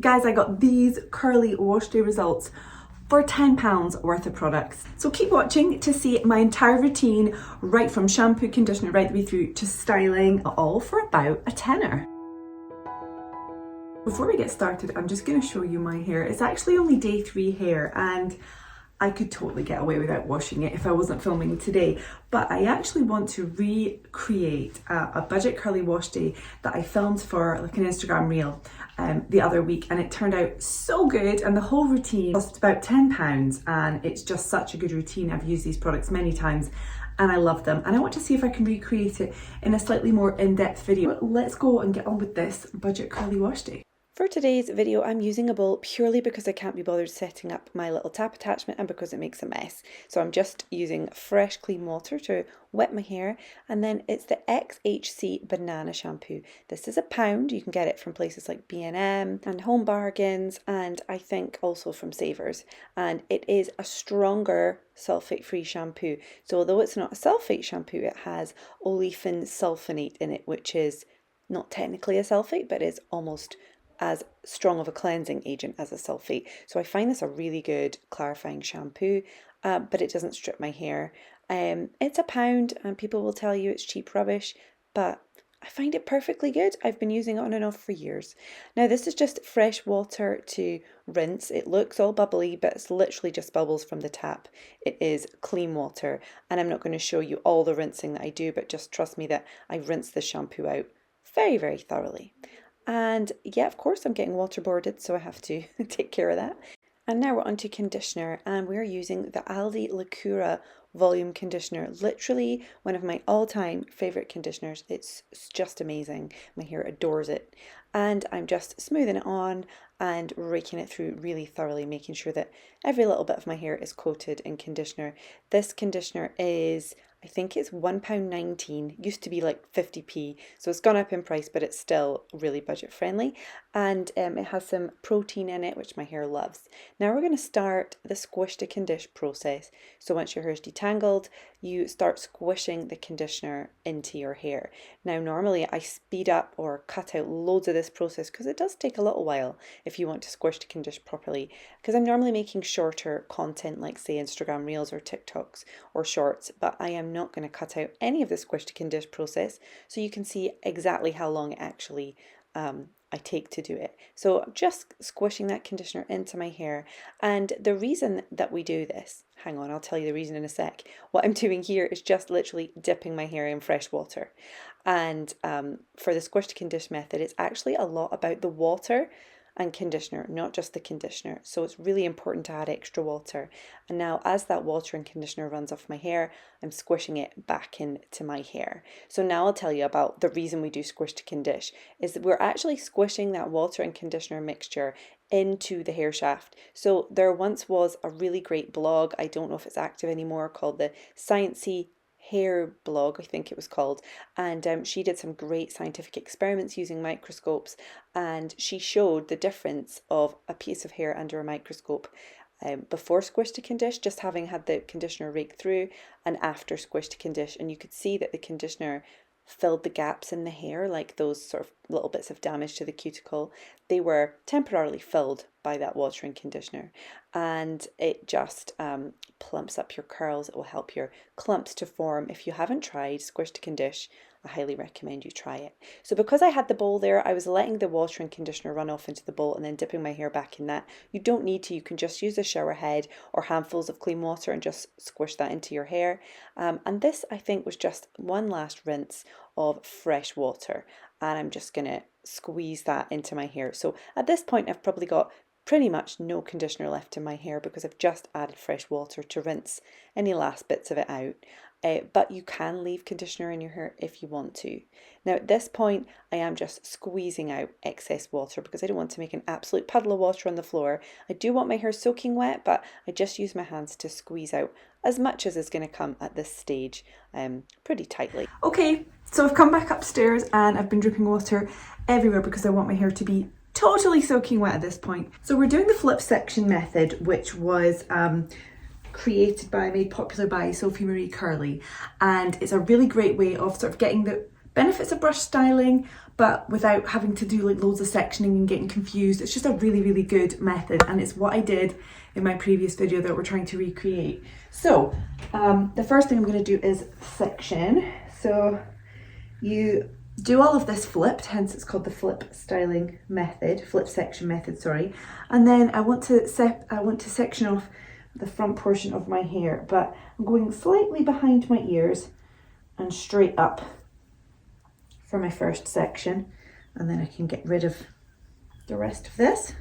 guys, I got these curly wash day results for £10 worth of products. So keep watching to see my entire routine, right from shampoo, conditioner, right the way through to styling, all for about a tenner. Before we get started, I'm just going to show you my hair. It's actually only day 3 hair, and I could totally get away without washing it if I wasn't filming today, but I actually want to recreate a budget curly wash day that I filmed for like an Instagram reel the other week, and it turned out so good, and the whole routine cost about £10, and it's just such a good routine. I've used these products many times and I love them, and I want to see if I can recreate it in a slightly more in-depth video. Let's go and get on with this budget curly wash day. For today's video, I'm using a bowl purely because I can't be bothered setting up my little tap attachment and because it makes a mess. So I'm just using fresh clean water to wet my hair, and then it's the XHC banana shampoo. This is £1. You can get it from places like B&M and Home Bargains, and I think also from Savers. And it is a stronger sulfate-free shampoo. So although it's not a sulfate shampoo, it has olefin sulfonate in it, which is not technically a sulfate, but is almost as strong of a cleansing agent as a sulfate. So I find this a really good clarifying shampoo, but it doesn't strip my hair. It's £1, and people will tell you it's cheap rubbish, but I find it perfectly good. I've been using it on and off for years. Now this is just fresh water to rinse. It looks all bubbly, but it's literally just bubbles from the tap. It is clean water, and I'm not going to show you all the rinsing that I do, but just trust me that I rinse the shampoo out very, very thoroughly. And yeah, of course I'm getting waterboarded, so I have to take care of that. And now we're on to conditioner, and we're using the Aldi Lacura Volume Conditioner. Literally one of my all-time favourite conditioners. It's just amazing. My hair adores it. And I'm just smoothing it on and raking it through really thoroughly, making sure that every little bit of my hair is coated in conditioner. This conditioner is, I think it's £1.19, used to be like 50p, so it's gone up in price, but it's still really budget friendly, and it has some protein in it, which my hair loves. Now we're going to start the squish to condish process. So once your hair is detangled, you start squishing the conditioner into your hair. Now normally I speed up or cut out loads of this process because it does take a little while if you want to squish to condish properly, because I'm normally making shorter content like say Instagram Reels or TikToks or Shorts, but I am not going to cut out any of the squish to condish process, so you can see exactly how long it actually I take to do it. So I'm just squishing that conditioner into my hair, and the reason that we do this, hang on, I'll tell you the reason in a sec. What I'm doing here is just literally dipping my hair in fresh water, and for the squish to condish method, it's actually a lot about the water and conditioner, not just the conditioner. So it's really important to add extra water. And now as that water and conditioner runs off my hair, I'm squishing it back into my hair. So now I'll tell you about the reason we do squish to condish, is that we're actually squishing that water and conditioner mixture into the hair shaft. So there once was a really great blog, I don't know if it's active anymore, called the Sciencey Hair blog, I think it was called, and she did some great scientific experiments using microscopes, and she showed the difference of a piece of hair under a microscope before squish to condish, just having had the conditioner raked through, and after squish to condish, and you could see that the conditioner filled the gaps in the hair, like those sort of little bits of damage to the cuticle. They were temporarily filled by that water and conditioner, and it just plumps up your curls. It will help your clumps to form. If you haven't tried squish to condish, I highly recommend you try it. So because I had the bowl there, I was letting the water and conditioner run off into the bowl and then dipping my hair back in that. You don't need to, you can just use a shower head or handfuls of clean water and just squish that into your hair. And this, I think, was just one last rinse of fresh water, and I'm just gonna squeeze that into my hair. So at this point I've probably got pretty much no conditioner left in my hair because I've just added fresh water to rinse any last bits of it out. But you can leave conditioner in your hair if you want to. Now at this point I am just squeezing out excess water because I don't want to make an absolute puddle of water on the floor. I do want my hair soaking wet, but I just use my hands to squeeze out as much as is going to come at this stage, pretty tightly. Okay, so I've come back upstairs and I've been dripping water everywhere because I want my hair to be totally soaking wet at this point. So we're doing the flip section method, which was made popular by Sophie Marie Curley, and it's a really great way of sort of getting the benefits of brush styling, but without having to do like loads of sectioning and getting confused. It's just a really, really good method, and it's what I did in my previous video that we're trying to recreate. So the first thing I'm going to do is section. So you do all of this flipped, hence it's called the flip styling method, flip section method, sorry. And then I want to section off the front portion of my hair, but I'm going slightly behind my ears and straight up for my first section, and then I can get rid of the rest of this.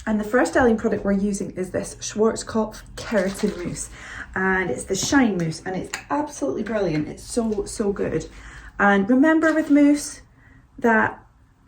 And the first styling product we're using is this Schwarzkopf Keratin Mousse, and it's the Shine Mousse, and it's absolutely brilliant. It's so good. And remember with mousse that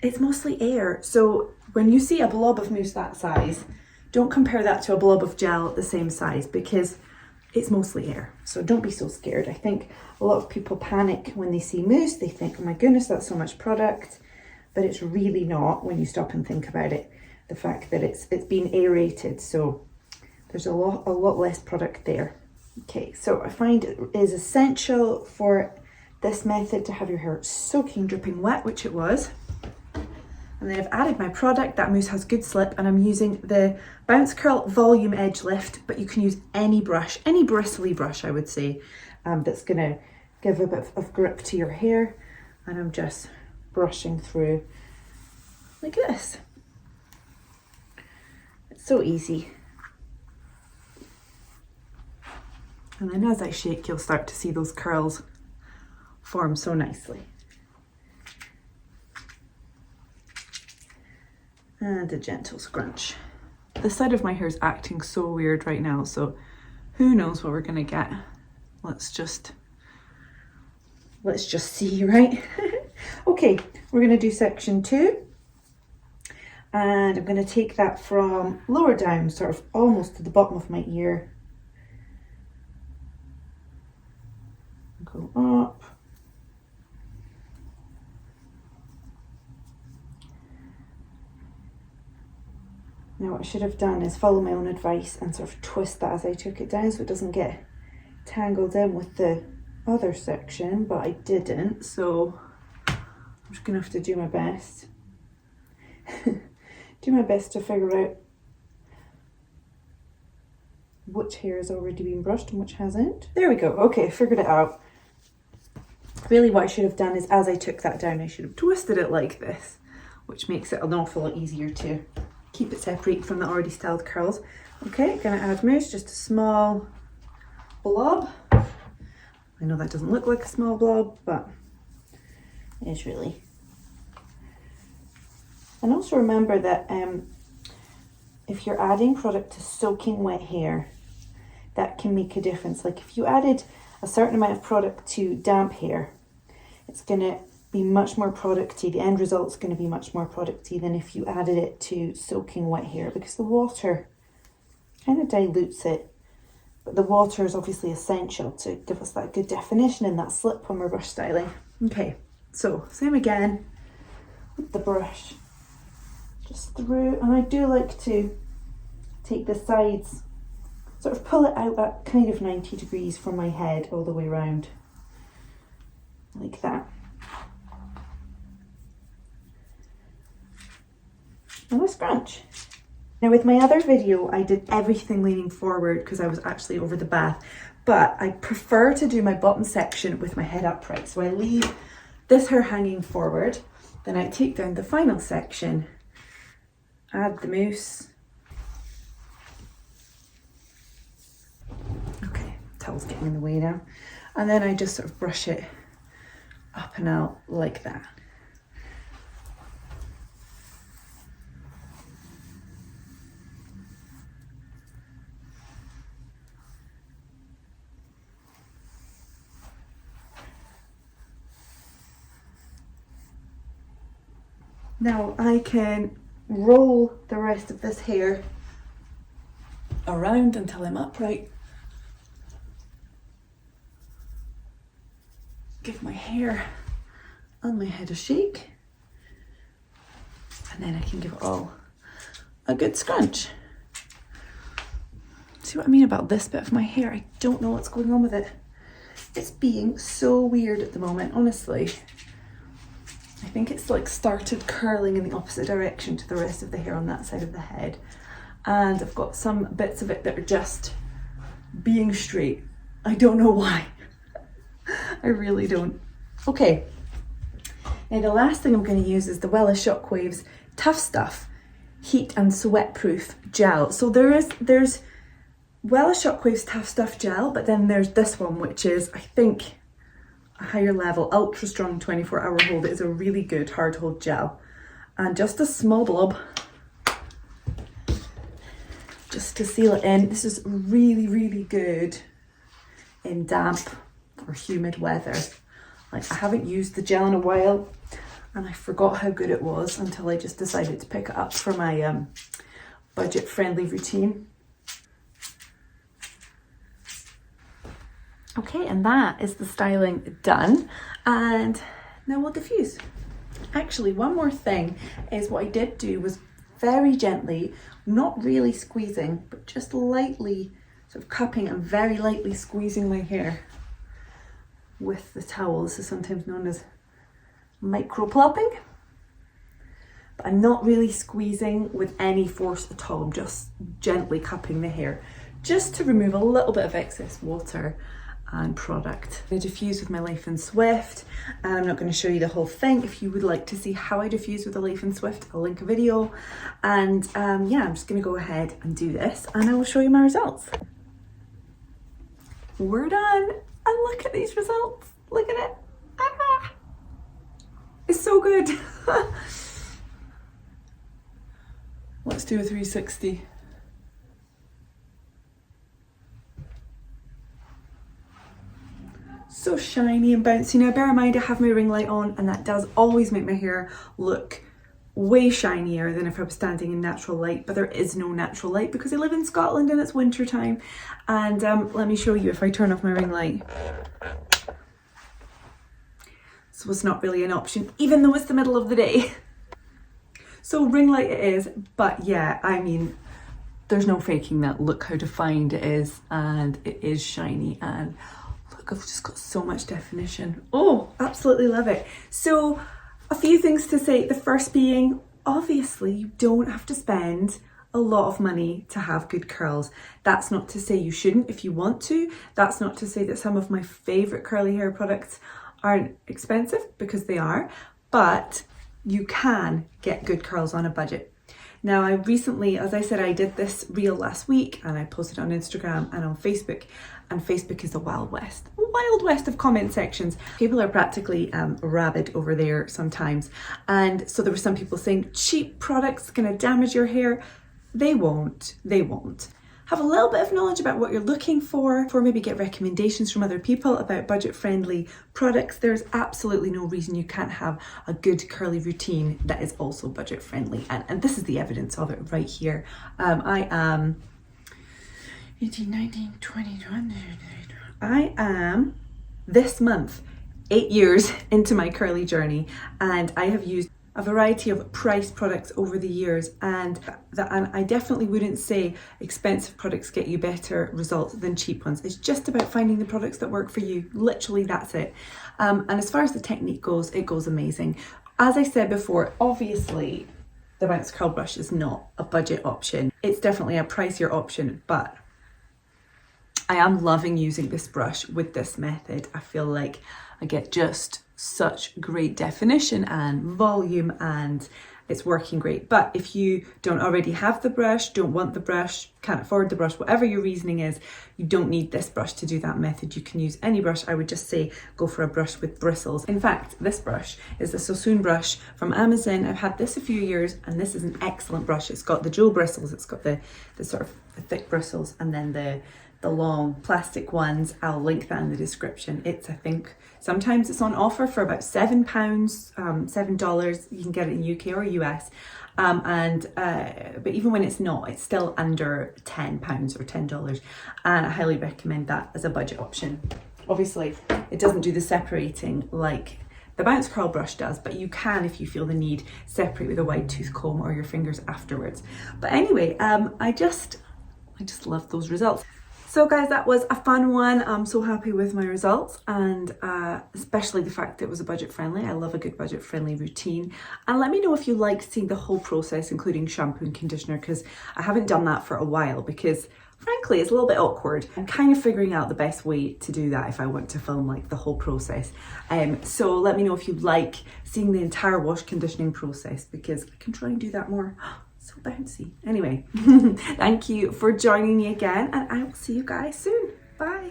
it's mostly air, so when you see a blob of mousse that size, don't compare that to a blob of gel the same size, because it's mostly air. So don't be so scared. I think a lot of people panic when they see mousse. They think, oh my goodness, that's so much product, but it's really not when you stop and think about it. The fact that it's been aerated, so there's a lot less product there. Okay, so I find it is essential for this method to have your hair soaking, dripping wet, which it was. And then I've added my product. That mousse has good slip, and I'm using the Bounce Curl Volume Edge Lift, but you can use any brush, any bristly brush, I would say, that's gonna give a bit of grip to your hair. And I'm just brushing through like this. It's so easy. And then as I shake, you'll start to see those curls form so nicely. And a gentle scrunch. The side of my hair is acting so weird right now, so who knows what we're gonna get. Let's just see, right? Okay, we're gonna do section 2. And I'm gonna take that from lower down, sort of almost to the bottom of my ear. Go up. Now what I should have done is follow my own advice and sort of twist that as I took it down so it doesn't get tangled in with the other section, but I didn't, so I'm just gonna have to do my best. Do my best to figure out which hair has already been brushed and which hasn't. There we go. Okay, I figured it out. Really what I should have done is as I took that down, I should have twisted it like this, which makes it an awful lot easier to keep it separate from the already styled curls. Okay, gonna add mousse, just a small blob. I know that doesn't look like a small blob, but it is really. And also remember that if you're adding product to soaking wet hair, that can make a difference. Like if you added a certain amount of product to damp hair, it's gonna be much more producty. The end result's gonna be much more producty than if you added it to soaking wet hair, because the water kind of dilutes it. But the water is obviously essential to give us that good definition and that slip when we're brush styling. Okay, so same again with the brush. Just through, and I do like to take the sides, sort of pull it out at kind of 90 degrees from my head all the way around, like that. And a scrunch. Now with my other video, I did everything leaning forward because I was actually over the bath, but I prefer to do my bottom section with my head upright. So I leave this hair hanging forward, then I take down the final section, add the mousse. Okay, towel's getting in the way now. And then I just sort of brush it up and out like that. Now I can roll the rest of this hair around until I'm upright. Give my hair and my head a shake. And then I can give it all a good scrunch. See what I mean about this bit of my hair? I don't know what's going on with it. It's being so weird at the moment, honestly. I think it's like started curling in the opposite direction to the rest of the hair on that side of the head. And I've got some bits of it that are just being straight. I don't know why. I really don't. Okay. Now the last thing I'm going to use is the Wella Shockwaves Tough Stuff Heat and Sweat Proof Gel. So there's Wella Shockwaves Tough Stuff Gel, but then there's this one, which is, I think, a higher level, ultra strong 24-hour hold. It is a really good hard hold gel. And just a small blob, just to seal it in. This is really, really good in damp or humid weather. Like, I haven't used the gel in a while, and I forgot how good it was until I just decided to pick it up for my budget-friendly routine. Okay, and that is the styling done, and now we'll diffuse. Actually, one more thing is what I did do was very gently, not really squeezing, but just lightly sort of cupping and very lightly squeezing my hair with the towel. This is sometimes known as micro plopping, but I'm not really squeezing with any force at all. I'm just gently cupping the hair just to remove a little bit of excess water and product. I diffuse with my Life and Swift, and I'm not going to show you the whole thing. If you would like to see how I diffuse with the Life and Swift, I'll link a video. And yeah, I'm just going to go ahead and do this, and I will show you my results. We're done, and look at these results. Look at it. Ah, it's so good. Let's do a 360. So shiny and bouncy. Now bear in mind I have my ring light on, and that does always make my hair look way shinier than if I was standing in natural light, but there is no natural light because I live in Scotland and it's winter time. And let me show you if I turn off my ring light. So it's not really an option, even though it's the middle of the day. So ring light it is, but yeah, I mean, there's no faking that. Look how defined it is, and it is shiny, and I've just got so much definition. Oh, absolutely love it. So a few things to say. The first being, obviously you don't have to spend a lot of money to have good curls. That's not to say you shouldn't if you want to. That's not to say that some of my favorite curly hair products aren't expensive, because they are, but you can get good curls on a budget. Now, I recently, as I said, I did this reel last week, and I posted on Instagram and on Facebook, and Facebook is the wild west of comment sections. People are practically rabid over there sometimes, and so there were some people saying cheap products gonna damage your hair. They won't. Have a little bit of knowledge about what you're looking for, maybe get recommendations from other people about budget-friendly products. There's absolutely no reason you can't have a good curly routine that is also budget-friendly. And this is the evidence of it right here. I am 18, 19, 20, 21. I am this month 8 years into my curly journey, and I have used a variety of price products over the years, and I definitely wouldn't say expensive products get you better results than cheap ones. It's just about finding the products that work for you. Literally, that's it. And as far as the technique goes, it goes amazing. As I said before, obviously the Bounce Curl Brush is not a budget option. It's definitely a pricier option, but I am loving using this brush with this method. I feel like I get just such great definition and volume, and it's working great. But if you don't already have the brush, don't want the brush, can't afford the brush, whatever your reasoning is, you don't need this brush to do that method. You can use any brush. I would just say go for a brush with bristles. In fact, this brush is the Sossoon brush from Amazon. I've had this a few years, and this is an excellent brush. It's got the jewel bristles, it's got the sort of the thick bristles, and then the long plastic ones. I'll link that in the description. It's, I think, sometimes it's on offer for about £7, $7. You can get it in UK or US. But even when it's not, it's still under £10 or $10. And I highly recommend that as a budget option. Obviously, it doesn't do the separating like the Bounce Curl Brush does, but you can, if you feel the need, separate with a wide tooth comb or your fingers afterwards. But anyway, I just love those results. So guys, that was a fun one. I'm so happy with my results, and especially the fact that it was a budget friendly. I love a good budget friendly routine. And let me know if you like seeing the whole process, including shampoo and conditioner, because I haven't done that for a while, because frankly, it's a little bit awkward. I'm kind of figuring out the best way to do that if I want to film like the whole process. So let me know if you like seeing the entire wash conditioning process, because I can try and do that more. So bouncy. Anyway, thank you for joining me again, and I will see you guys soon. Bye.